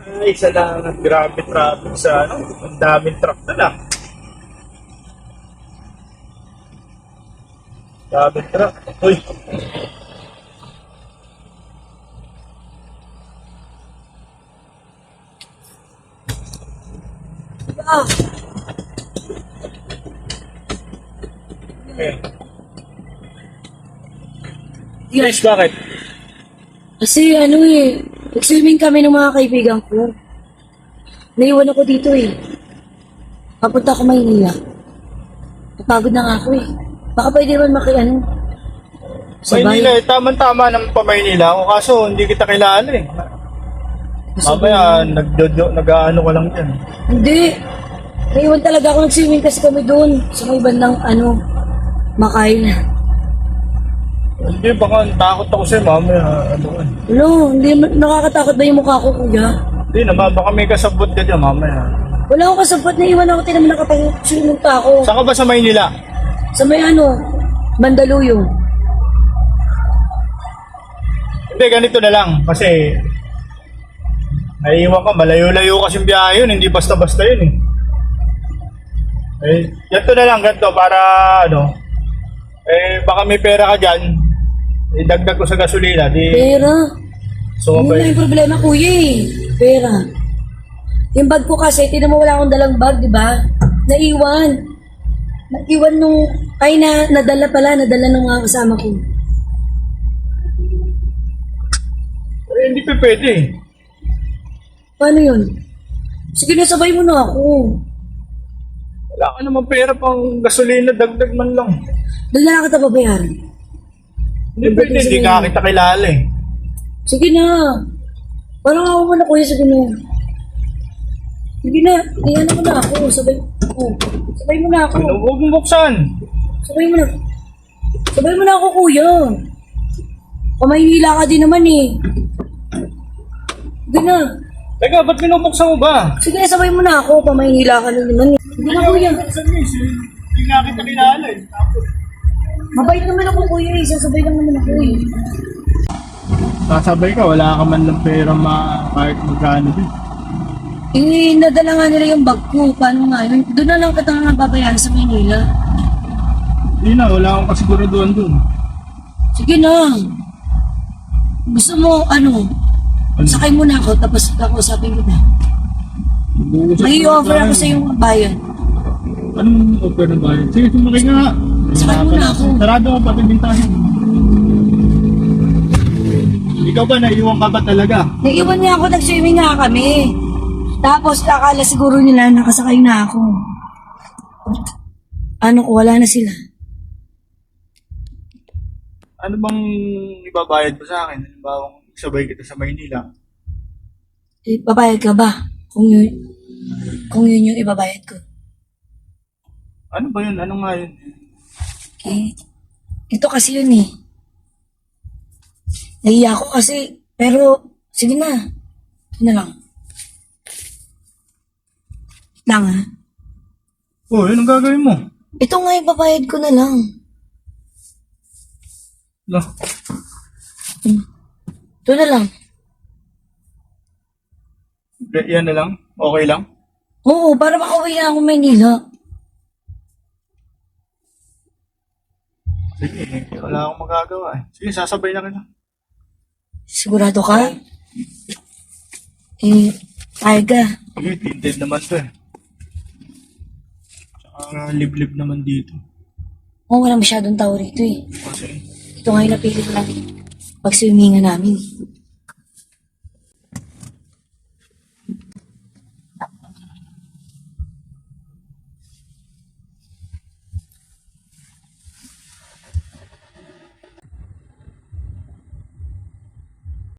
Ay, isa lang ang grabe traffic sa ano. Ang daming truck na lang. Daming truck. Uy. Ah, Okay. yes. Bakit? Kasi ano eh, nag-swimming kami ng mga kaibigan ko. Naiwan ako dito eh. Papunta ako Maynila. Napagod na nga ako eh. Baka pwede naman ano. Maynila, eh, tama-tama naman pa Maynila ako. Kaso hindi kita kilala eh. Mamaya, nag-ano ka lang dyan. Hindi. Naiwan talaga ako nag-swimming kasi kami doon. Sa may bandang Makain. Hindi, baka takot ako sa'yo, mamaya. Ano, hindi nakakatakot ba yung mukha ko, kuya? Hindi naman, baka may kasabot ka dyan, mamaya. Wala akong kasabot, naiwan ako, tinaman nakapag-swimming pa ako. Saan ka ba sa Maynila? Sa may Mandaluyong. Hindi, ganito na lang. Kasi, naiiwan ka, malayo-layo kasing biyahe yun, hindi basta-basta yun eh. Eh, ganito na lang, ganito, para baka may pera ka dyan, idagdag ko sa gasolina, di Pera. Yun na sumabay. yung problema, kuya eh. Pera. Yung bag ko kasi, tinan mo wala akong dalang bag, di ba? Naiwan. Naiwan nadala ng mga kasama ko. Eh, hindi pa pwede eh. Paano yun? Sige, nasabay mo na ako. Wala ka naman pera pang gasolina, dagdag man lang. Doon na lang kita babayaran. Hindi pwede, hindi ka kita kilala eh. Sige na. Parang ako mo na kuya, sige na. Sige na, iyan mo na ako. Sabay mo na ako. Huwag mong buksan. Sabay mo na. Sabay mo na ako, kuya. Pamahinila ka din naman eh. Sige na. Teka, ba't binubuksan mo ba? Sige, sabay mo na ako. Pamahinila ka din naman eh. Sige na, kuya. Hindi nga kita kilala eh. Mabait naman ako, kuya eh. Sasabay lang naman ako eh. Sasabay ka, wala ka man ng pera kahit magkano din. Eh, nadala nga nila yung bag ko. Paano nga yun? Doon na lang kita nga babayaran sa Manila. Hindi na, wala akong kasiguraduhan dun. Sige na. Gusto mo, sakay mo na ako, tapos kakusapin kita. May offer ako sa yung bayan. Anong offer na ba yun? Sige, sumakay nga. Sakay mo na ako. Sarado ka pati bintahin. Ikaw ba, naiwan ka ba talaga? Naiwan niya ako, nag-swimming nga kami. Tapos, akala siguro nila nakasakay na ako. Wala na sila. Ano bang ibabayad mo sa akin? Halimbawa, sabay kita sa Maynila. Ibabayad ka ba? Kung yun yung ibabayad ko. Ano ba yun? Ano nga yun? Eh, ito kasi yun eh. Nahiya ako kasi, pero, sige na. Ito na lang. Lang ha? Oh, yun ang gagawin mo. Ito nga ibabayad ko na lang. No. Ito na lang. Yan na lang? Okay lang? Oo, para makauwi na ako Maynila. Sige, wala akong magagawa eh. Sige, sasabay na kita. Sigurado ka? Eh, kaya ka. Sige, tinted naman to eh. Tsaka liblib naman dito. Oo, wala masyadong tao rito eh. Kasi, Ito nga yung napili ko lang pag-swimmingan namin.